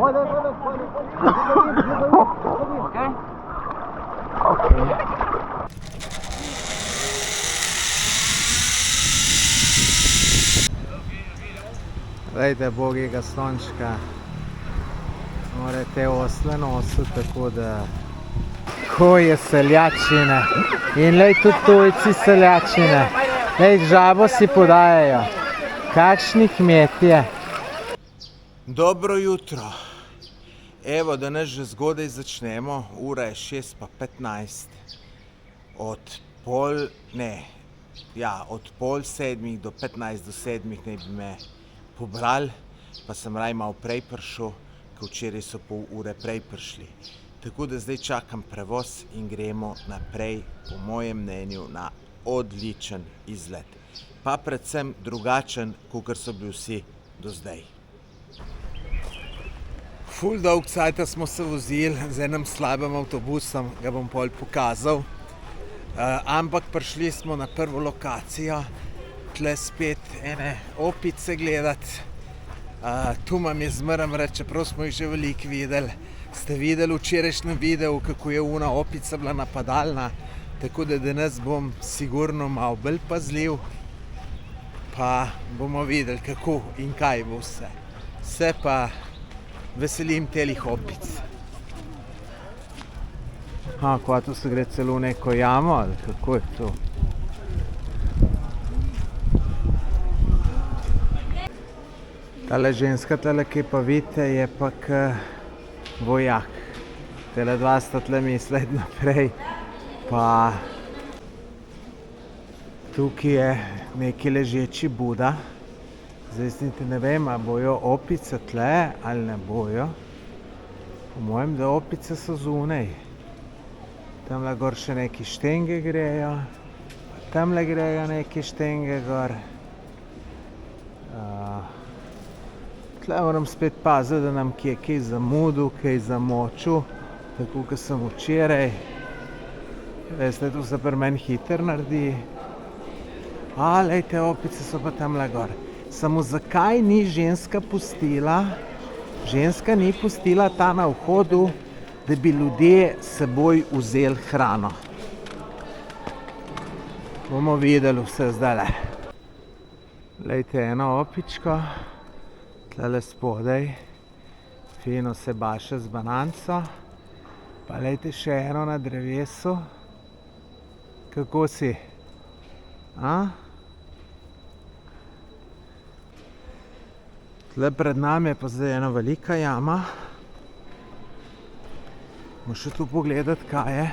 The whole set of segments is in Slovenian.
Okay? Glejte, bogega slončka, more te osle nosu, tako da ko je seljačine in lej tudi tujci seljačine, lej žabo si podajajo, kakšni kmetje. Dobro jutro, evo danes že zgodaj začnemo, ura je 6:15, od pol sedmih do 15 do 7 naj bi me pobrali, pa sem raj malo prej prišel, ker včeraj so pol ure prej prišli. Tako da zdaj čakam prevoz in gremo naprej, po mojem mnenju, na odličen izlet. Pa predvsem drugačen, kakor so bili vsi do zdaj. Ful dolg cajta smo se vozili z enim slabim avtobusom, ga bom pol pokazal. Ampak prišli smo na prvo lokacijo, tle spet ene opice gledati. Tu mam je zmeram reči, čeprav smo jih že veliko videli. Ste videli v včerajšnjem videu, kako je una opica bila napadalna, tako da danes bom sigurno malo bolj pazljiv, pa bomo videli, kako in kaj bo vse. Se pa veselim telih opic. Kva tu se gre celo v neko jamo, ali kako je to? Tale ženska, tale, ki pa vidite, je pa vojak. Tele dva sta tle misled naprej, pa tukaj je neki ležeči Buda. Zdaj niti ne vem, a bojo opice tle ali ne bojo. Po mojem, da opice so zunaj. Tamle gor še neki štenge grejo, tamle grejo neki štenge gor. Tle moram spet paziti, da nam kje kaj zamudil, kaj zamočil, tako kot sem včeraj. Veste, to se pri meni hitro naredi. Lejte, opice so pa tamle gor. Samo zakaj ni ženska pustila ta na vhodu, da bi ljudje s seboj vzeli hrano. Bomo videli vse zdajle. Lejte, eno opičko, tlele spodaj, fino se baše z bananco, pa lejte še eno na drevesu. Kako si? Tle pred nami je pa zdaj ena velika jama. Bomo še tu pogledati, kaj je.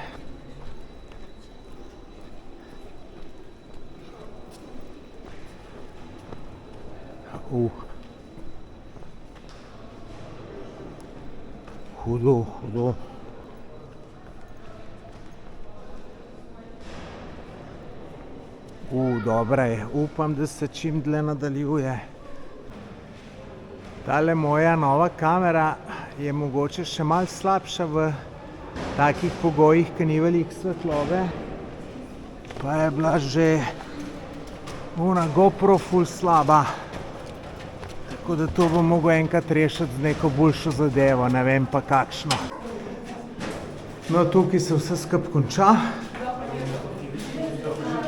Hudo. Dobra je. Upam, da se čim dlje nadaljuje. Tale moja nova kamera je mogoče še malo slabša v takih pogojih, ki ni veliko svetlobe. Pa je bila že ona GoPro ful slaba. Tako da to bom mogel enkrat rešiti z neko boljšo zadevo, ne vem pa kakšno. No, tukaj se vse skupaj konča.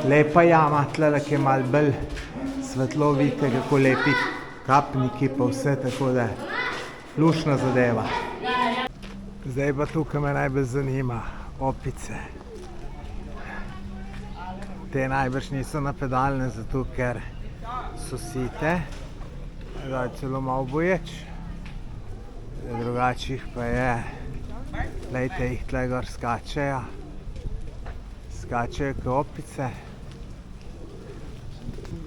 Lepa jama, tlele, ki je malo bolj svetlo, vidite, kako lepi kapniki pa vse, tako da lušna zadeva. Zdaj pa tukaj me najbolj zanima opice. Te najbrž niso napadalne, zato ker so site, da je celo malo boječ. Drugačih pa je, lejte, jih tle gor skačejo kot opice.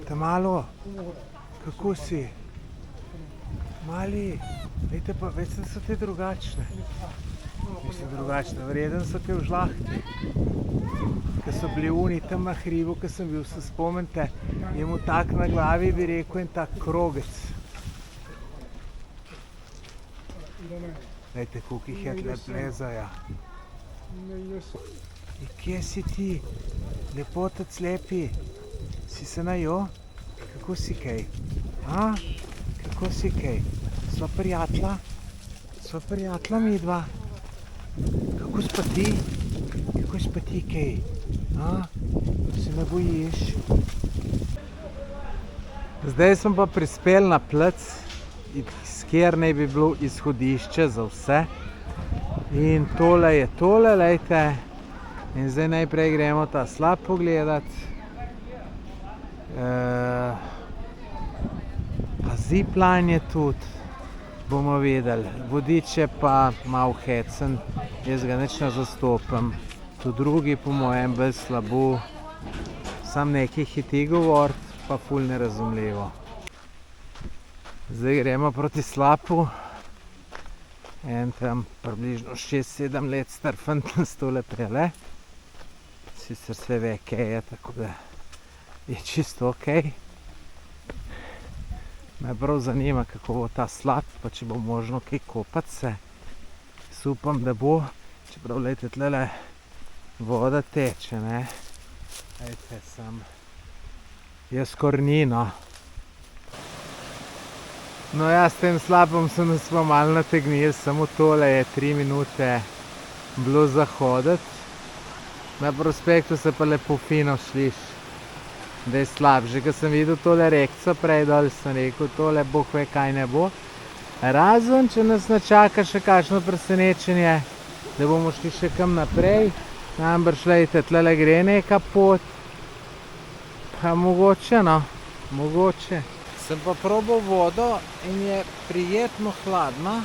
Tamalo, kako si? Mali, lejte pa, več so te drugačne. Mislim, drugačne, vreden so te v žlahti. Ko so bili oni tam na hribu, ko sem bil, se spomnite, je mu tak na glavi, bi rekel, en tak krogec. Lejte, koliko jih je tle plezajo. Kje si ti? Lepotec lepi. Si se najo? Kako si kaj? Kako si kaj? Sva prijatelja? sva prijatelja midva. Kako si pa ti kaj? Se ne bojiš? Zdaj smo pa prispeli na plac, iz kjer naj bi bilo izhodišče za vse. In tole je tole, lejte. In zdaj najprej gremo ta slap pogledat. Pa zipline je tudi, bomo videli. Vodič je pa malo hecen, jaz ga nič ne zastopam. Tu drugi po mojem bolj slabo, sam nekaj hiti govorit, pa ful nerazumljivo. Zdaj gremo proti slapu. En tam približno 6-7 let star fant nas tole prele. Sicer se ve, kaj je, tako da je čisto okej. Me prav zanima, kako bo ta slap, pa če bo možno kaj kopati se. Upam, da bo, čeprav lejte tlele voda teče, ne. Lejte, je skoraj ni, no. No ja, s tem slapom sem nas pa malo nategnil, samo tole je 3 minute bilo za hoditi. Na prospektu se pa lepo fino sliš, da je slab. Že ko sem videl tole rekco prej dol, sem rekel, tole Bog ve kaj ne bo. Razen, če nas načaka še kakšno presenečenje, da bomo šli še kam naprej. Namreč, lejte, tlele gre neka pot. Pa mogoče, no, mogoče. Sem pa probal vodo in je prijetno hladna.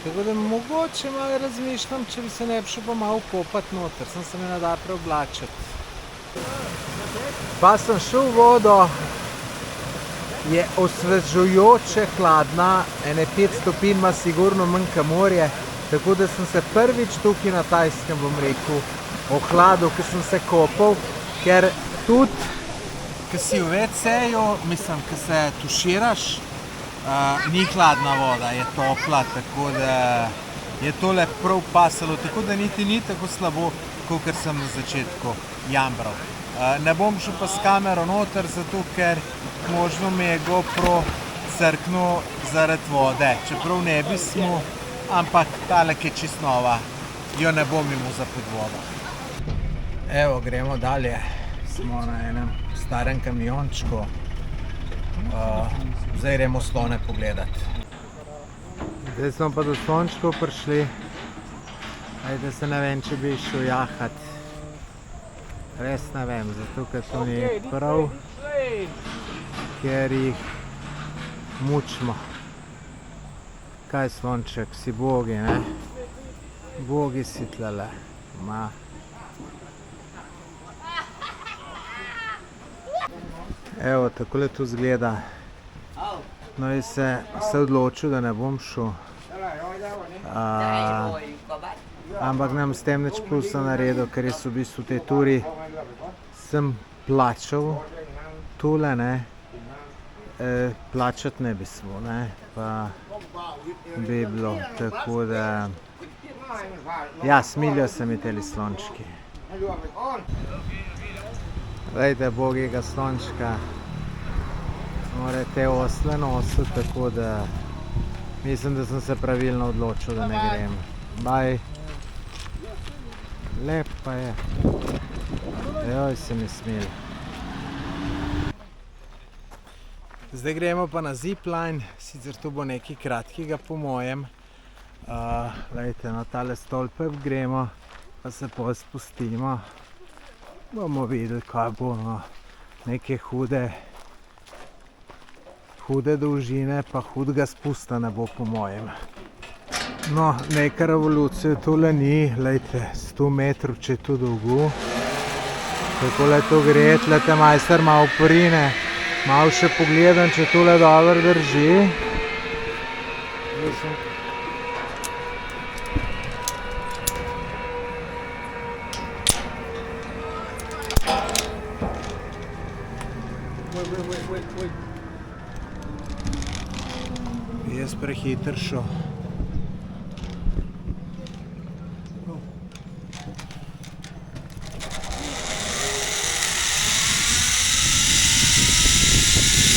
Tako da mogoče malo razmišljam, če bi se ne bi šel pa malo kopati noter. Sem se mi nada preoblačiti. Pa sem šel v vodo. Je osvežujoče hladna. Ene 5 stopinj ima sigurno manj ka morje. Tako da sem se prvič tukaj na Tajskem, bom rekel, ohladil, ko sem se kopal. Ker tudi, ko si v WC-ju, mislim, ko se tuširaš, ni hladna voda, je topla, tako da je tole prav pasalo, tako da niti ni tako slabo, kakor sem na začetku jambral. Ne bom šel pa s kamero noter, zato ker možno mi je GoPro crknil zaradi vode, čeprav ne bi smo, ampak tale, ki je čist nova, jo ne bom imel za pod vodo. Evo, gremo dalje, smo na enem starem kamiončku. Zdaj gremo slone pogledati. Zdaj smo pa do slončkov prišli. Ajde, se ne vem, če bi šel jahat. Res ne vem, zato ker to ni prav, ker jih mučimo. Kaj slonček, si bogi, ne? Bogi si tlele. Evo, takole tu zgleda. No, jaz se odločil, da ne bom šel. Ampak nam s tem nič plusa naredil, ker jaz v bistvu tej turi sem plačal tole, ne. Plačati ne bi smel, ne. Pa bi bilo, tako da... Ja, smilijo se mi teli slončki. Glejte, bogega slončka, mora te osle nositi, tako da mislim, da sem se pravilno odločil, da ne grem. Baj. Lep pa je. Joj, se mi smil. Zdaj gremo pa na zipline, sicer tu bo nekaj kratkega po mojem. Glejte, na tale stolpe gremo, pa se pol spustimo. Bomo videli, kaj bo, no. Neke hude dolžine, pa hudega spusta ne bo po mojem. No, neka revolucija tole ni, glejte, 100 metrov, če je to dolgo. Takole to gre, tlete majster malo porine. Malo še pogledam, če tole dobro drži. Jaz prehiter šel.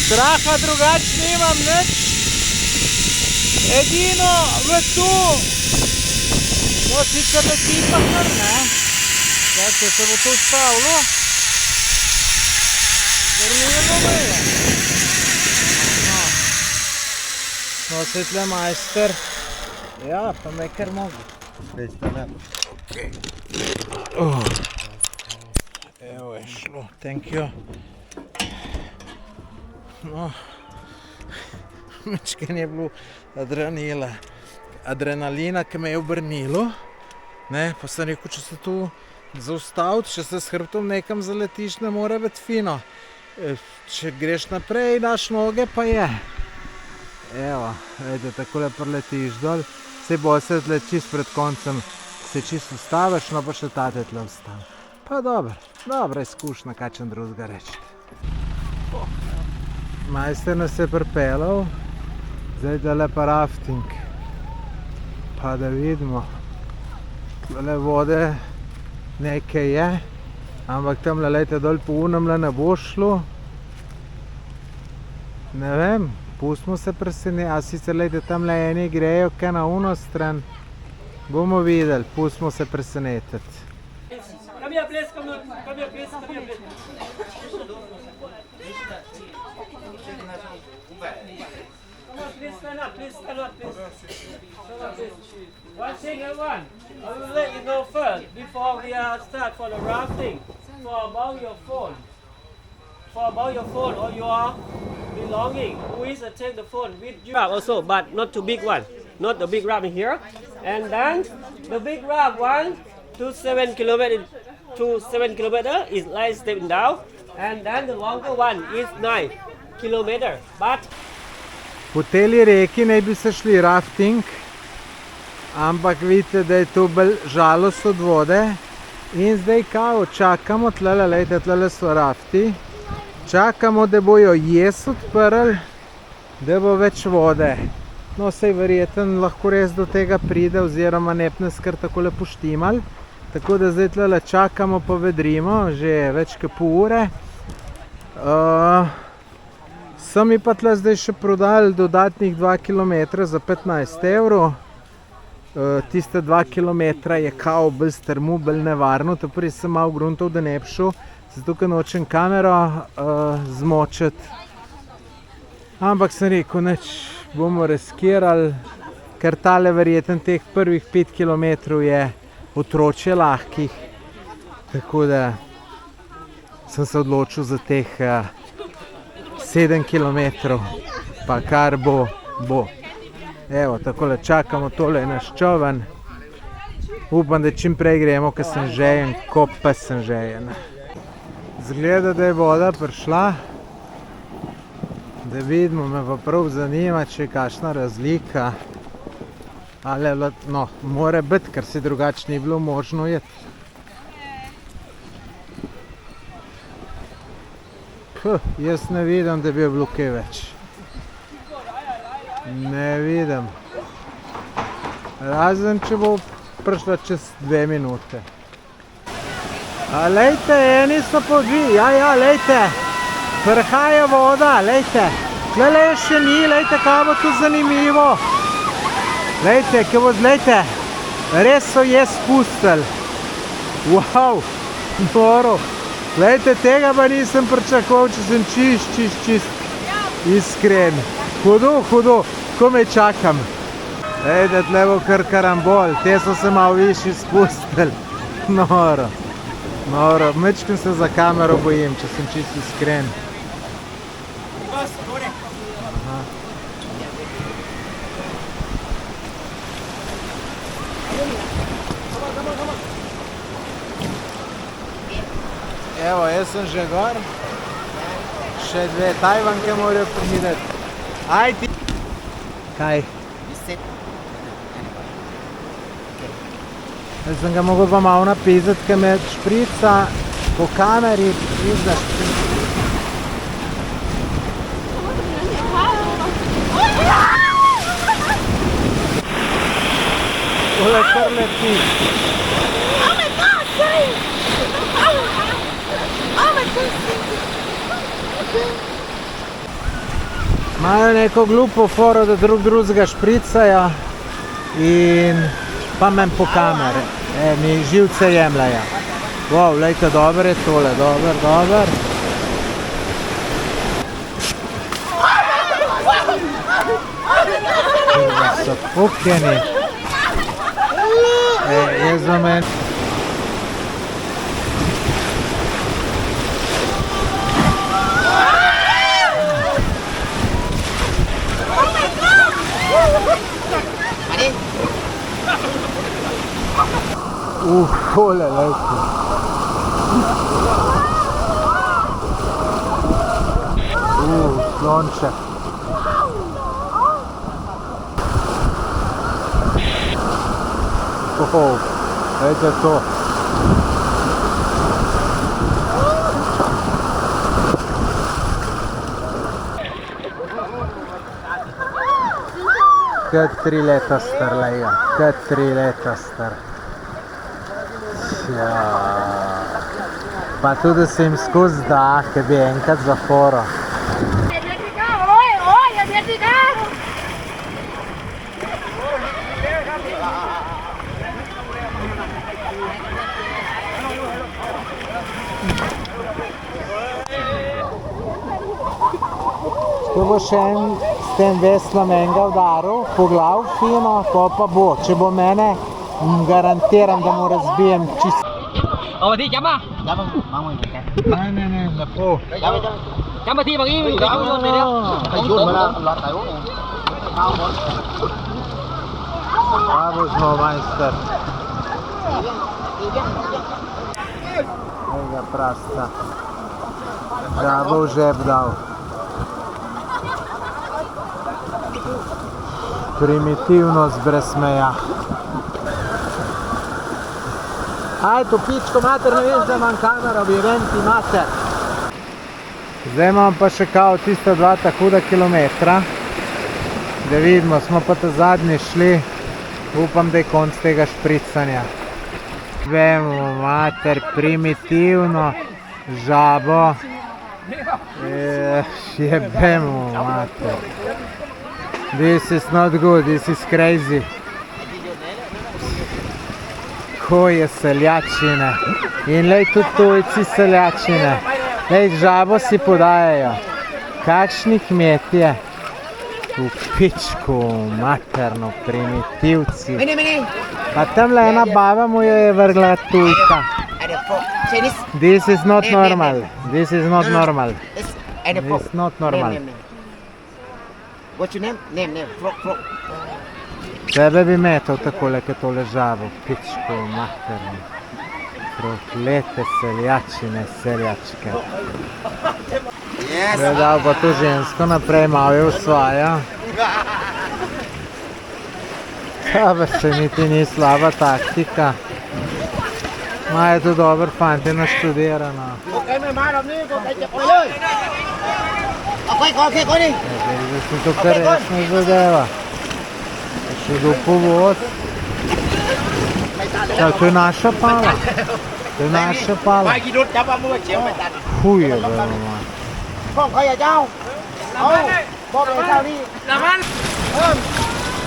Straha drugač nimam nič. Edino v tu, no sicer leti pa kar, ne? Ja, če se bo to stavilo, vrnilo me je. No, se je tle majster. Ja, pa me je kar mogo. Evo je šlo, thank you. No, mečken je bilo adrenalina, ki me je obrnilo. Ne, pa sem rekel, če se tu zaustaviti, če se s hrbtom nekam zaletiš, ne more biti fino. Če greš naprej, daš noge, pa je. Evo, vedete, takole preletiš dol. Sej bo se tle čist pred koncem, se čist ustaviš, no pa še tate tle ustavi. Pa dobra izkušnja, kaj čem drugega reči. Majster nas je pripeljal, zdaj tale pa rafting. Pa da vidimo. Tole vode nekaj je, ampak tamle lejte dol po unemle ne bo šlo. Ne vem, pustimo se preseneti, a sicer lejte tamle eni grejo kaj na uno stran. Bomo videli, pustimo se presenetiti. Come here, please. Come here, please. Please stand up, please. Stand up, please. One thing, everyone. I will let you know first, before we start for the rafting, for about your phone. For about your phone or your belonging. Who is take the phone with you? Also, but not too big one. Not the big raft here. And then the big raft 1 to 7 kilometers to 7 kilometers is like stepping down. And then the longer one is 9 kilometers. But Po teli reki naj bi se šli rafting, ampak vidite, da je to bolj žalost od vode. In zdaj kao čakamo, tlele, lejte, tlele so rafti. Čakamo, da bojo jez odprli, da bo več vode. No, sej verjeten lahko res do tega pride, oziroma ne bi nas kar takole poštimal. Tako da zdaj tlele čakamo, pa vedrimo, že več kot pol ure. So mi pa tle zdaj še prodali dodatnih 2 km za 15 evrov. Tiste 2 km je kao bolj strmu, bolj nevarno, tako sem malo gruntov, da ne bi šel, zato ker nočem kamero zmočiti. Ampak sem rekel, neč bomo riskirali, ker tale verjeten teh prvih 5 km je otročje lahkih. Tako da sem se odločil za teh 7 km, pa kar bo, bo. Evo, takole čakamo, tole je naš čoven. Upam, da čim prej gremo, ker sem žejen, ko pa sem žejen. Zgleda, da je voda prišla. Da vidimo, me pa prav zanima, če je kakšna razlika. Ali, no, mora biti, ker se drugače ni bilo možno jeti. Jaz ne vidim, da bi je bilo kaj več. Ne vidim. Razen, če bo prišla čez 2 minute. A lejte, eni so podvi, ja, lejte. Prihaja voda, lejte. Tlele še ni, lejte, kaj bo tu zanimivo. Lejte, kaj bo, lejte. Res so je spustili. Wow, noro. Lejte, tega pa nisem pričakoval, če sem čist iskren. Hudo, ko me čakam. Ejde, tle bo kar karambol, te so se malo višji spustili. Noro. Mečkim se za kamero bojim, če sem čist iskren. Evo, jaz sem že gor. Še 2 Tajvanke morajo prihiteti. Aj ti! Kaj? Jaz sem ga mogel pa malo napizati, ker me šprica po kameri izdaš. Tole kar leti. Oh my God, sorry! Oh my God! Imajo neko glupo foro, da drugega špricajo in pa men po kamere, mi živce jemljajo. Wow, lejte, dober je tole, dober. So pukjeni. Je za meni. Tole, lejte. Slonček. Lejte to. Kad 3 leta star, leja. Kad 3 leta star. Pa tudi, da se jim skozi da, ker bi enkrat za foro. To bo še en s tem veslom enega udaril, po glav fino, to pa bo. Če bo mene, garantiram, da mu razbijem čisto. Mà Thi chấm á? Chấm không? Không rồi. Ne, lepo. Chấm mà Thi bằng im, cái luôn này đó. Cái chuột mà lọt tại uống này. Bravo, majster. Ega prasta. Žabo v žep dal. Primitivnost brez meja. Aj, to pičko mater, ne veš, da imam kamero, bi venti mater. Zdaj imam pa še kao tista 2 ta huda kilometra. Da vidimo, smo pa ta zadnji šli. Upam, da je konc tega špricanja. Vemo, mater, primitivno, žabo. Jebemo, mater. This is not good, this is crazy. Ko je seljačine. In lej, tudi tujci seljačine. Lej, žabo si podajajo. Kakšni kmetje. V pičku, materno, primitivci. Pa tamle ena baba mu jo je vrgla tujka. This is not normal. This is not normal. This is not normal. What's your name? Name. Frog. Tebe bi metal takole, ke to ležavo. Pičku, materno. Proklete seljačine, seljačke. Gledal pa to žensko naprej, malo je usvaja. Pa se niti ni slaba taktika. Ma je to dober fant, je naštudirano. Cái mày mai làm đi, có cái chụp mày lên. Coi đi. Da se to kar resno zadeva. Še do povod. To je naša pala. To je naša pala. Mai kia đốt chắp mua chiếu mày tạt. Huj je bilo, ma. Không phải ở cháu. Bóp này sao đi. Làm ăn.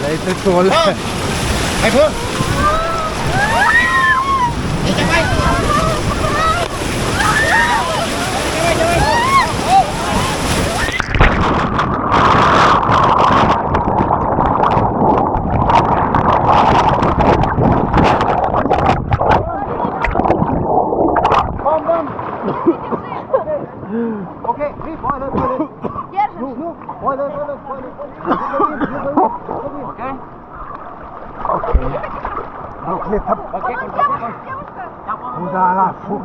Dajte tole. Mày Phương. Đi cho mày. Okay, boy lên. Boy lên. Okay. Udala, fu.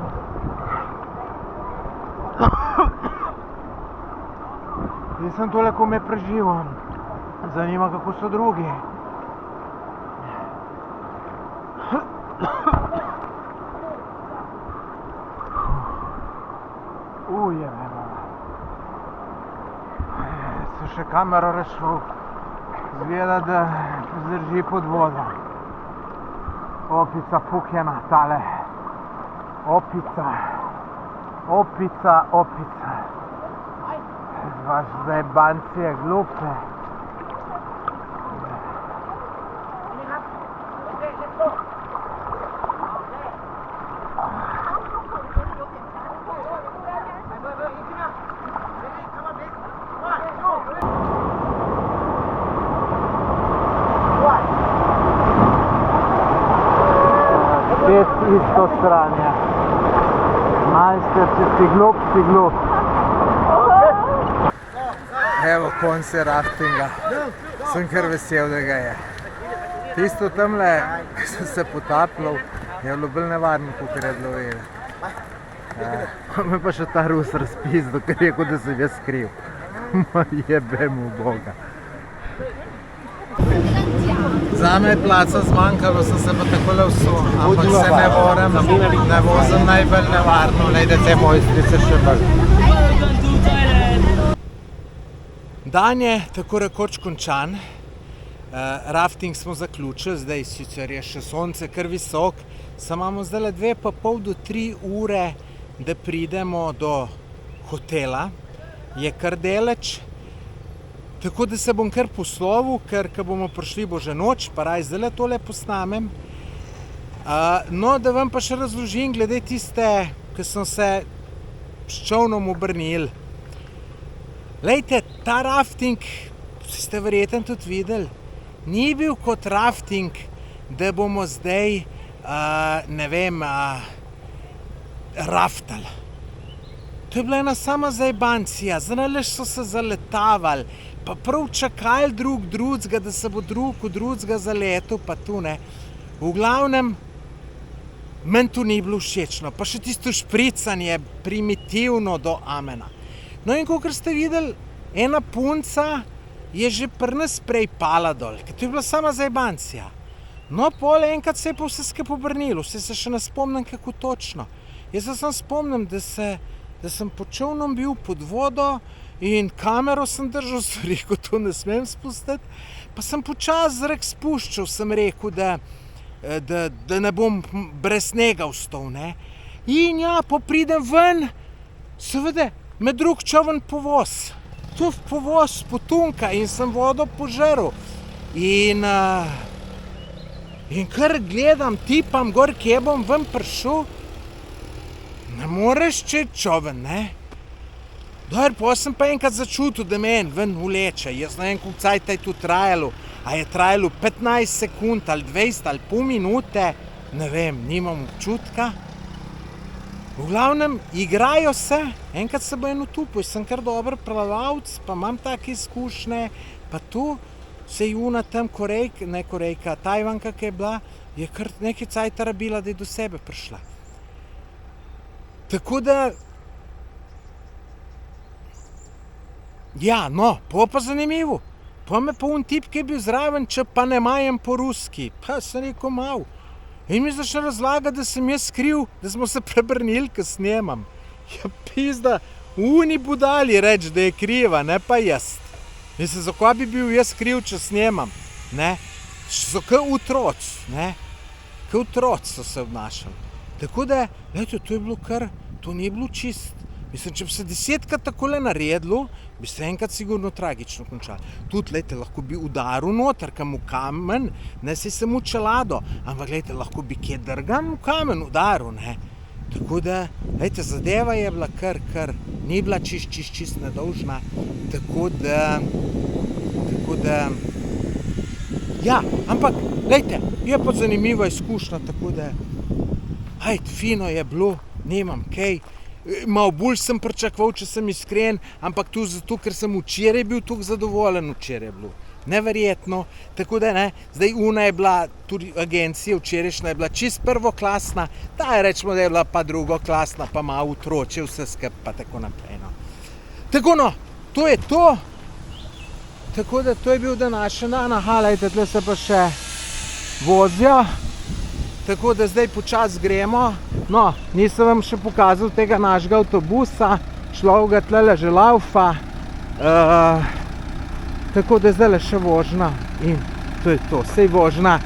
Jaz sem tole kome preživel. Zanima, kako so drugi. Ujebeno. So še kamero rešil. Zgleda, da zdrži pod vodo. Opica pukjena, tale. Opica. Vaš zajebancije glupe. Spet isto sranje. Majster, če si glup, si glup. Evo, konc je raftinga. Sem kar vesel, da ga je. Tisto tamle, ki sem se potapljal, je bilo bolj nevarno, kot je bilo vedeti. Me pa še ta Rus razpizdil, ker je rekel, da sem jaz kriv. Jebe mu Boga. Zame je placa zmanjkalo, sem se pa takole vsul, ampak se ne morem, ne vozim najbolj nevarno, najde te mojstrice še bolj. Dan je tako rekoč končan, rafting smo zaključili, zdaj sicer je še sonce kar visok, samo imamo zdaj 2,5 do 3 ure, da pridemo do hotela, je kar daleč. Tako da se bom kar poslovil, ker ko bomo prišli bo že noč, pa raj zdaj tole posnamem. No, da vam pa še razložim glede tiste, ki sem se s čovnom obrnil. Lejte, ta rafting, ste verjetno tudi videli, ni bil kot rafting, da bomo zdaj, ne vem, raftali. To je bila ena sama zajebancija, znalež so se zaletavali, pa prav čakali drugega, da se bo drug od drugega zaletel, pa tu ne. V glavnem, meni to ni bilo všečno, pa še tisto špricanje, primitivno do amena. No in kakor ste videli, ena punca je že pri nas prej pala dol, ker to je bila sama zajebancija. No, pol enkrat se je pa vse skupaj obrnilo, vse se še ne spomnim, kako točno. Jaz se samo spomnim, da sem pod čovnom bil pod vodo in kamero sem držal, sem rekel, to ne smem spustiti, pa sem počasi zrak spuščal, sem rekel, da ne bom brez snega vstal, ne. In ja, pridem ven, seveda, me drug čovn povoz. Tu povoz potunka in sem vodo požrl. In kar gledam, tipam gor, kje bom ven prišel, ne moreš če čovn, ne. Dober, pa sem pa enkrat začutil, da meni ven vleče. Jaz ne vem, koliko cajta je to trajalo. A je trajalo 15 sekund ali 20 ali pol minute, ne vem, nimam občutka. V glavnem, igrajo se, enkrat se bo eno utopil, sem kar dober plavalc, pa imam take izkušnje, pa tu se je una tam Korejka, Tajvanka, ki je bila, je kar nekaj cajta rabila, da je do sebe prišla. Tako da, ja, no, pa zanimivo. Pa me pa un tip, ki je bil zraven, če pa ne majem po ruski. Pa sem rekel mal. In mi začne razlagati, da sem jaz kriv, da smo se prebrnili, ko snemam. Ja, pizda, uni budali reč, da je kriva, ne pa jaz. Mislim, zakaj bi bil jaz kriv, če snemam, ne? So kot otroci, ne? Kot otroci so se obnašali. Tako da, gledajte, to je bilo kar, to ni bilo čist. Mislim, če bi se 10krat takole naredilo, bi se enkrat sigurno tragično končali. Tudi, gledajte, lahko bi udaril noter, kam v kamen, ne si samo čelado, ampak, gledajte, lahko bi kje drgan v kamen udaril, ne. Tako da, gledajte, zadeva je bila kar, ni bila čist nedolžna, tako da, ja, ampak, gledajte, je pa zanimiva izkušnja, tako da, hajde, fino je bilo, nimam kaj. Malo bolj sem pričakoval, če sem iskren, ampak tu zato, ker sem včeraj bil tako zadovoljen, včeraj je bilo. Neverjetno, tako da ne, zdaj una je bila, tudi agencija včerajšnja je bila čist prvoklasna, ta je rečemo, da je bila pa drugoklasna, pa malo otroče vse skup, pa tako naprej, no. Tako no, to je to, tako da to je bil današnji dan, aha, lejte, tle se pa še vozijo, tako da zdaj počasi gremo. No, nisem vam še pokazal tega našega avtobusa, človek ga tlele že laufa, tako da zdaj še vožnja in to je to, sej vožnja,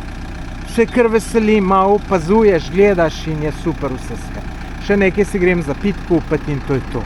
še kar veseli, malo opazuješ, gledaš in je super vse skupaj. Še nekaj si grem za pit kupiti in to je to.